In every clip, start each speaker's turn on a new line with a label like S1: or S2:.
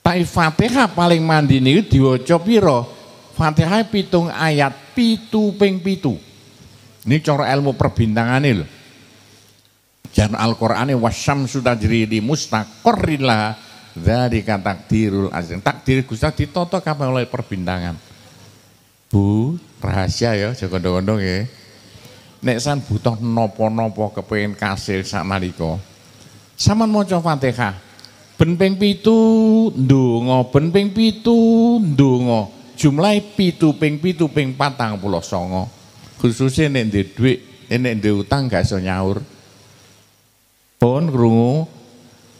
S1: Tapi Fatihah paling mandi niku diwaca pira? Fatihah 7 ayat 7 ping 7. Ini cara ilmu perbintangane lho. Jan Al-Qur'ane wasyamsu tajri li mustaqarrin laha dzalika takdirul azim. Takdir Gusti ditata kabeh oleh perbintangan. Bu, rahasia ya aja kondong-kondong ya. Nek san butuh napa-napa kepengin kasil saknalika. Saman maca Fatihah. Ben ping 7 ndonga, ben ping 7 ndonga. Jumlahe 7 ping 7 ping 49. Khususnya nek ndek dhuwit, nek ndek utang gak iso nyaur. Pun krungu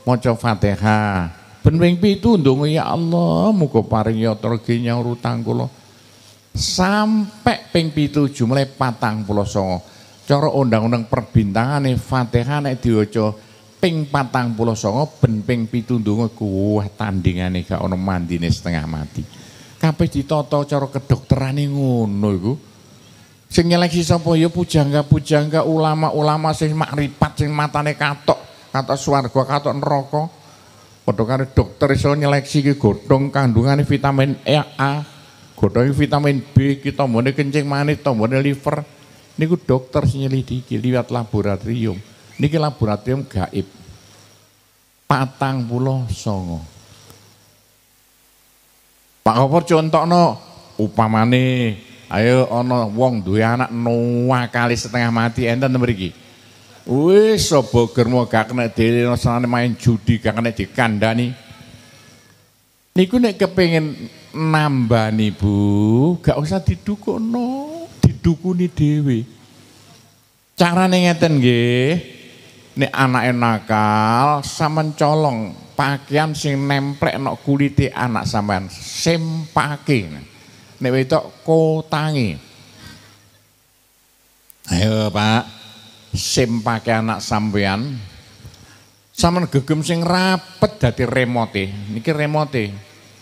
S1: maca Fatihah. Ben ping 7 ndonga ya Allah, muga paring ya regi nyaur utang kula. Sampai ping 7 jumlahe 49. Cara undang-undang perbintangane Fatihah nek diwaca ping 49 ben ping 7 ndonga kuwah tandingane gak ana mandine setengah mati. Kabeh ditata cara kedokterane ngono iku. Sing nyeleksi sapa ya pujangga-pujangga ulama-ulama sing makrifat sing matane katok swarga katok neraka. Padha karo dokter iso nyeleksi iki godhong kandungane vitamin A, godhong vitamin B, ki tombone kencing manis, tombone liver. Niku dokter sing nyelidiki liwat laboratorium. Niki laboratorium gaib. 49. Pak Kopor contokno upamane ayo ana wong duwe anak noa kali setengah mati enten mriki. Wis boger mau gak kena dilesane main judi gak kena dikandani. Niku nek kepengin nambani Bu, gak usah didukukno, didukuni dhewe. Carane ngeten nggih. Nek anake nakal sampean colong pakaian sing nemplek nok kulite anak sampean sempake. Nek wedok kotangi. Ayo Pak, sempake anak sampean. Sampeyan gegem sing rapet dadi remote. Niki remote.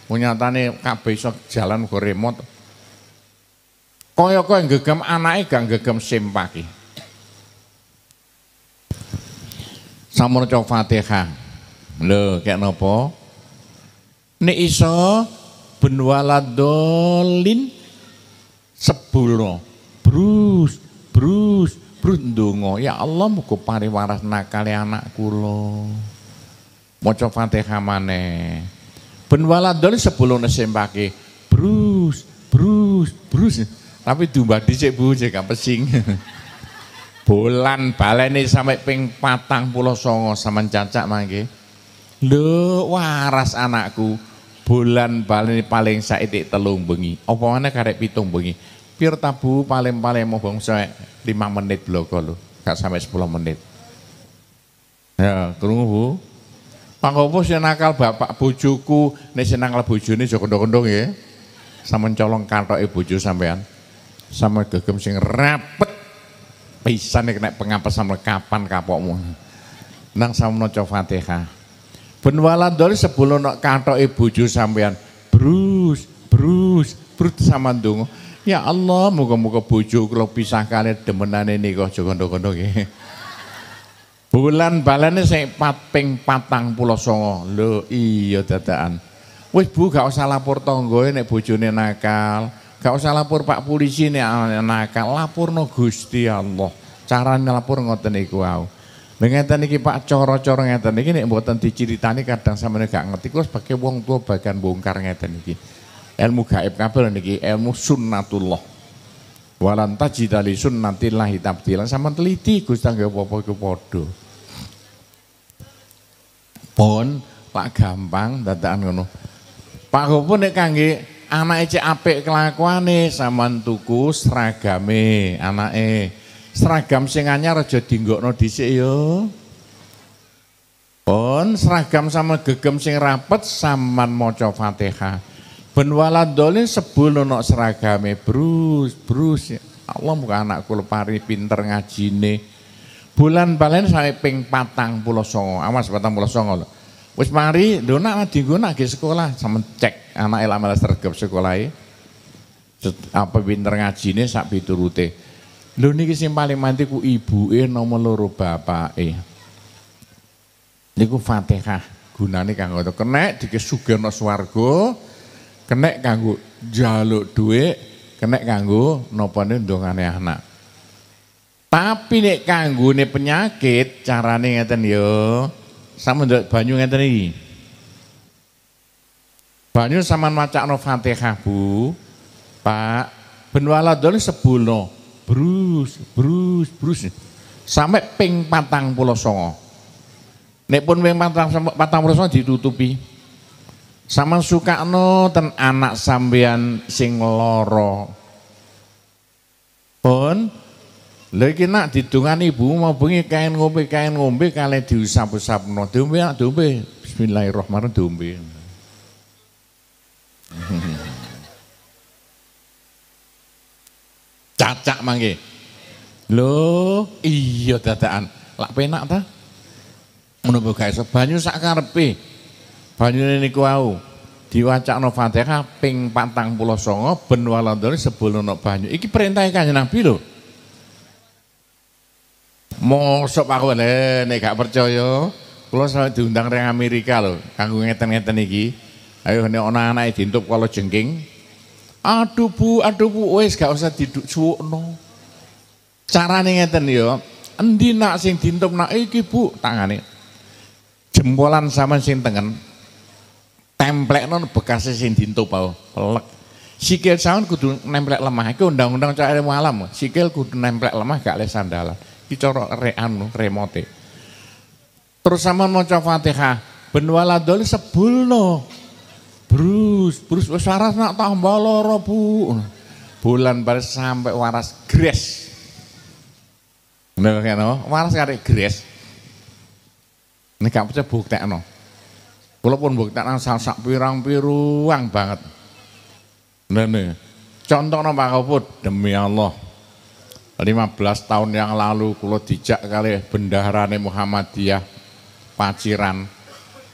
S1: Nyatane kabeh iso jalan go remote. Kaya-kaya gegem anake gak gegem sempake. Sampun maca Fatihah. Lho, kek napa? Nek iso ben waladolin sepuluh. Brus ndonga. Ya Allah muga paring waras nakale anak kula. Maca Fatihah maneh. Ben waladolin 10 nesempake. Brus. Tapi diumbah dhisik Bu, jek gak pesing. Bulan balene sampai ping 49 sampean cacak mangke. Lho waras anakku. Bulan balene paling saithik 3 bengi. Apa meneh karek 7 bengi. Pir tabu paling mau bangsa 5 menit bloko lho. Gak sampai 10 menit. Ya, krungu Bu. Panggopo sing nakal bapak bojoku, nek sing nakal bojone aja kondong-kondong ya. Sampeyan colong kathoke bojo sampean. Sampe gegem sing rapet pisan nek nek pengapes sampe kapan kapokmu. Nang sampeyan maca Fatihah. Ben waladol 10 nek kathoke bojo sampean. Brus sama ndonga. Ya Allah, muga-muga bojo kula pisah kali demenane nika aja kondong-kondong nggih. Bulan balane sing ping 49. Lho iya dadakan. Wis Bu gak usah lapor tanggoe nek bojone nakal. Gak usah lapor Pak polisi nek nakal, laporno Gusti Allah. Carane lapor ngoten iku wae. Ngeten iki Pak cara-cara ngeten iki nek mboten diceritani kadang sampeyan gak ngerti kula sebagai wong tua bagian bongkar ngeten iki. Ilmu gaib kabeh niki ilmu sunnatullah. Walan tajida li sunnatillahi tabdilan. Sampeyan teliti Gusti nggih apa-apa iku padha. Pun Pak gampang dadakan ngono. Pak Gopo nek kangge anake cek apik kelakuane sampean tuku seragame anake. Seragam sing anyar aja dinggokno dhisik ya. Pun seragam sama gegem sing rapet sampean maca Fatihah. Ben waladolin sebul ono seragame brus. Allah muga anak kula pari pinter ngajine. Bulan balen sampai ping 49. Awas 49 lho. Wis mari ndona dinggo nggih sekolah sampe cek anake lamal sregep sekolahe. Apa pinter ngajine sak piturute. Lho niki sing paling manti ku ibuke nomor 2 bapake. Niku Fatihah gunane kanggo kenek dikesugihna swarga, kenek kanggo njaluk dhuwit, kenek kanggo napane ndongane anak. Tapi nek kanggone penyakit carane ngeten ya. Sampe ndelok banyu ngeten iki. Banyu sampean macakno Fatihah, Bu. Pak, ben waladone sebulno. Brus. Sampai ping 49. Nek pun ping 49 ditutupi. Sampeyan sukakno ten anak sampeyan sing lara. Pun lha iki nak didongani ibu mau bengi kain ngombe kalih diusap-usapno. Diombe. Bismillahirrahmanirrahim diombe. Cacak mangke. Lho, iya dadakan. Lak penak ta? Ngono guys, banyu sak karepe. Banyune niku wau diwacakno Fatihah ping 49 ben walandane sebulno banyu. Iki perintah Kanjeng Nabi lho. Mosok aku nek gak percaya, kula selalu diundang reng Amerika lho, kanggo ngeten-ngeten iki. Ayo nek ana anake dintup kala jengking. Aduh bu, wis gak usah disuwukno. Carane ngeten ya, endi nak sing dintup nak iki Bu, tangane. Jempolan sampean sing tengen. Templekno bekase sing dintup wae, pelek. Sikil sampean kudu nemplek lemah. Iki undang-undang cak ilmu alam. Sikil kudu nemplek lemah gak le sandalan. Iki cara remote. Terus sampean maca Fatihah, ben waladol sebulno. Brus wis waras nak tambah lara Bu. Bulan bar sampai waras gres. Bener kan waras karek gres. Nek gak percaya buktekno. Kula pun buktekno sak pirang-piruang banget. Nene. Contohnya Pak Koput, demi Allah. 15 tahun yang lalu kula dijak kali bendaharane Muhammadiyah Paciran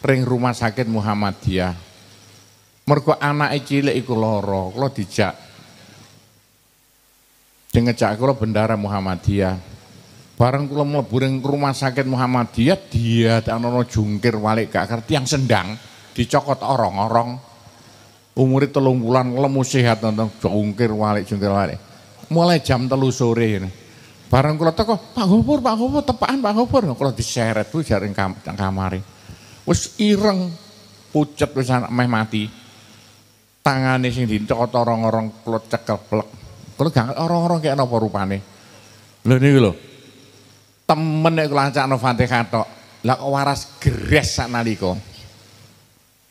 S1: ring rumah sakit Muhammadiyah. Mergo anake cilik iku lara, kula dijak. Sing ngejak kula bendahara Muhammadiyah. Bareng kula mlebu ring rumah sakit Muhammadiyah, dia ana jungkir walik gak ngerti yang sendang, dicokot orong-orong. Umure 3 wulan lemu sehat nonton jungkir walik. Mulai jam 3 sore. Bareng kula teko, Pak Gopur, tepaan Pak Gopur. Kula diseret ku jaring kamare. Wis ireng, pucet wis meh mati. Tangane sing dicokot orang-orang kula cekel plek. Kula gak orang-orang kaya napa rupane. Lho niku lho. Temen nek kula acakno Fatihah tok. Lah kok waras gres saknalika.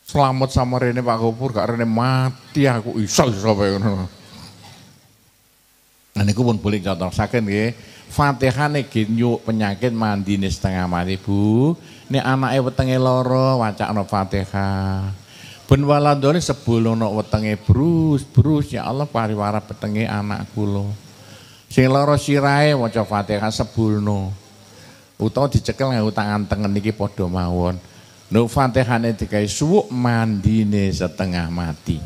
S1: Selamat sama rene Pak Gopur gak rene mati aku iso bae ngono. Nah niku pun boleh contohaken nggih. Fatihah nek nyuk penyakit mandine setengah mati Bu. Nek anake wetenge lara wacakno Fatihah. Ben waladone sebulno wetenge brus ya Allah pariwara petenge anak kula. Sing lara sirahe maca Fatihah sebulno. Utawa dicekel nganggo tangan tengen iki padha mawon. Nek Fatihane digawe suwuk mandine setengah mati.